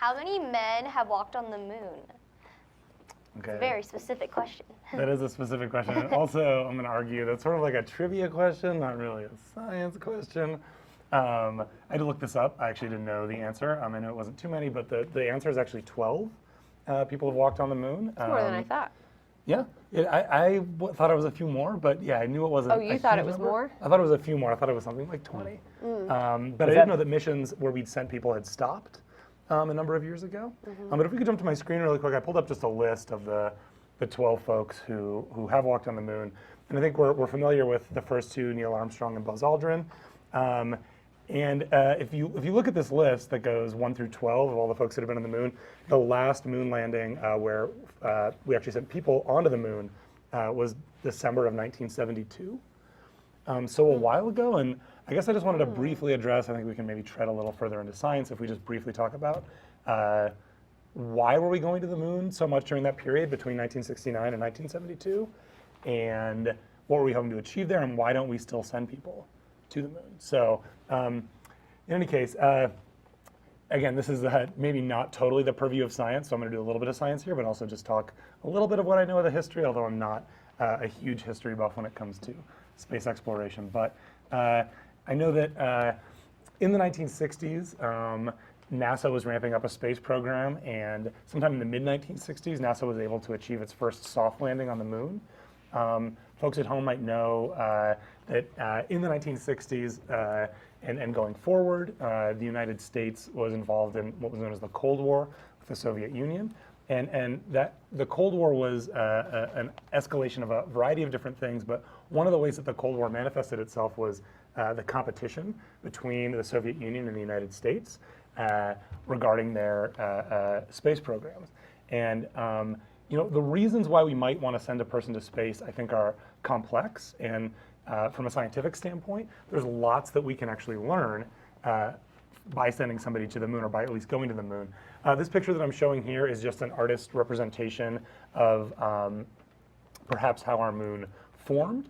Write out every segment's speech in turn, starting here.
How many men have walked on the moon? Okay. It's a very specific question. That is a specific question. And also, I'm going to argue that's sort of like a trivia question, not really a science question. I had to look this up. I actually didn't know the answer. I know it wasn't too many, but the answer is actually 12 people have walked on the moon. It's more than I thought. Yeah, I thought it was a few more, but yeah, I knew it wasn't. Oh, you thought it was number. more? I thought it was a few more. I thought it was something like 20. But I didn't know that missions where we'd sent people had stopped a number of years ago. But if we could jump to my screen really quick, I pulled up just a list of the 12 folks who have walked on the moon. And I think we're familiar with the first two, Neil Armstrong and Buzz Aldrin. And if you look at this list that goes 1 through 12 of all the folks that have been on the moon, the last moon landing where we actually sent people onto the moon was December of 1972. So a while ago, and I guess I just wanted to briefly address, I think we can maybe tread a little further into science if we just briefly talk about why were we going to the moon so much during that period between 1969 and 1972, and what were we hoping to achieve there, and why don't we still send people to the moon? So in any case, again, this is maybe not totally the purview of science, so I'm going to do a little bit of science here, but also just talk a little bit of what I know of the history, although I'm not a huge history buff when it comes to space exploration. But I know that in the 1960s, NASA was ramping up a space program, and sometime in the mid-1960s, NASA was able to achieve its first soft landing on the moon. Folks at home might know that in the 1960s and going forward, the United States was involved in what was known as the Cold War with the Soviet Union. And that the Cold War was an escalation of a variety of different things, but one of the ways that the Cold War manifested itself was the competition between the Soviet Union and the United States regarding their space programs. And the reasons why we might want to send a person to space, I think, are complex. And from a scientific standpoint, there's lots that we can actually learn by sending somebody to the moon, or by at least going to the moon. This picture that I'm showing here is just an artist representation of perhaps how our moon formed.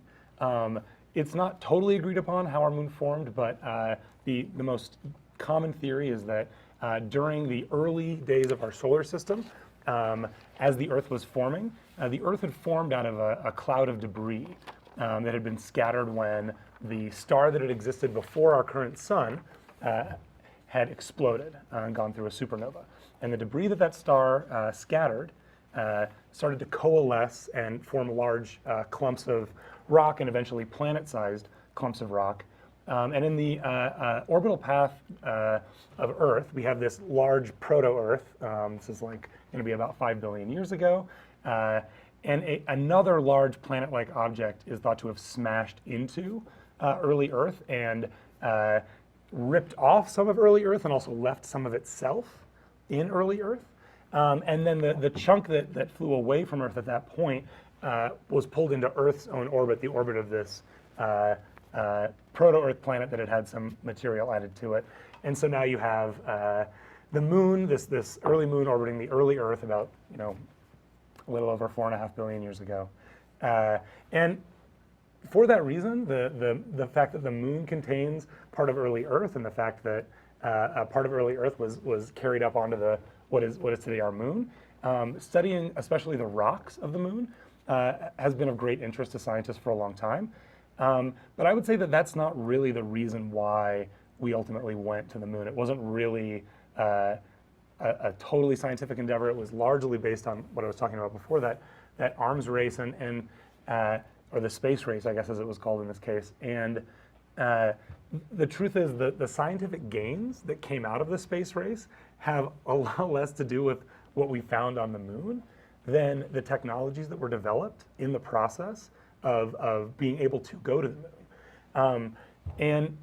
It's not totally agreed upon how our moon formed, but the most common theory is that during the early days of our solar system, as the Earth was forming, the Earth had formed out of a cloud of debris that had been scattered when the star that had existed before our current sun had exploded and gone through a supernova. And the debris that star scattered started to coalesce and form large clumps of rock, and eventually planet-sized clumps of rock. And in the orbital path of Earth, we have this large proto-Earth. This is like going to be about 5 billion years ago. And another large planet-like object is thought to have smashed into early Earth and ripped off some of early Earth and also left some of itself in early Earth. And then the chunk that flew away from Earth at that point was pulled into Earth's own orbit, the orbit of this proto-Earth planet that had some material added to it. And so now you have the moon, this early moon orbiting the early Earth about, a little over 4.5 billion years ago. And for that reason, the fact that the moon contains part of early Earth, and the fact that part of early Earth was carried up onto what is today our moon, studying especially the rocks of the moon has been of great interest to scientists for a long time. But I would say that that's not really the reason why we ultimately went to the moon. It wasn't really a totally scientific endeavor. It was largely based on what I was talking about before, that arms race and or the space race, I guess, as it was called in this case. And the truth is that the scientific gains that came out of the space race have a lot less to do with what we found on the moon than the technologies that were developed in the process of being able to go to the moon. And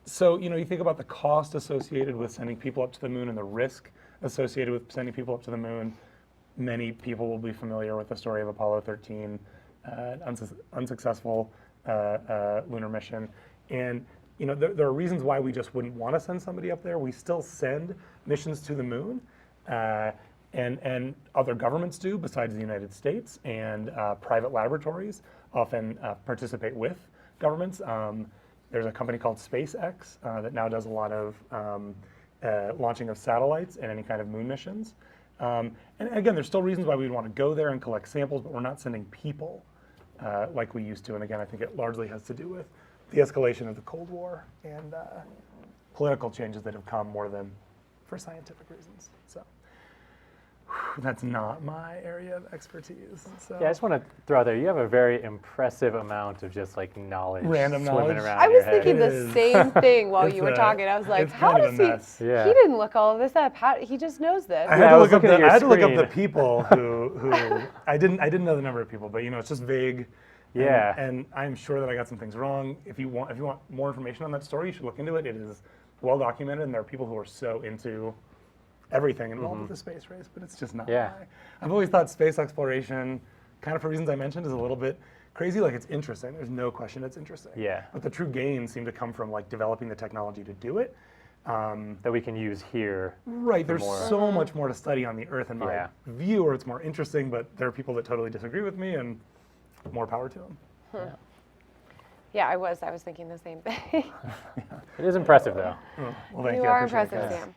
so, you think about the cost associated with sending people up to the moon and the risk associated with sending people up to the moon. Many people will be familiar with the story of Apollo 13, unsuccessful lunar mission. And there are reasons why we just wouldn't want to send somebody up there. We still send missions to the moon, and other governments do besides the United States, and private laboratories often participate with governments. There's a company called SpaceX that now does a lot of launching of satellites and any kind of moon missions. And again, there's still reasons why we'd want to go there and collect samples, but we're not sending people like we used to. And again, I think it largely has to do with the escalation of the Cold War and political changes that have come more than for scientific reasons. So that's not my area of expertise. So. Yeah, I just want to throw out there, you have a very impressive amount of just like knowledge Random swimming knowledge. around I your was head. thinking It the is. same thing while It's you were a- talking. I was like, it's how kind does of a he? mess. Yeah. He didn't look all of this up. How he just knows this. I Yeah, had I to was look up looking at the, your I had to look up screen. the people who I didn't know the number of people, but it's just vague. And- Yeah. And I'm sure that I got some things wrong. If you want more information on that story, you should look into it. It is well documented, and there are people who are so into everything involved with the space race, but it's just not. Yeah. I've always thought space exploration, kind of for reasons I mentioned, is a little bit crazy. Like, it's interesting. There's no question it's interesting. Yeah. But the true gains seem to come from like developing the technology to do it. That we can use here. Right, there's more. so much more to study on the Earth in my Yeah. view, or it's more interesting, but there are people that totally disagree with me, and more power to them. Yeah, I was thinking the same thing. It is impressive though. Well, thank You you. I are appreciate it, impressive, guys. Sam.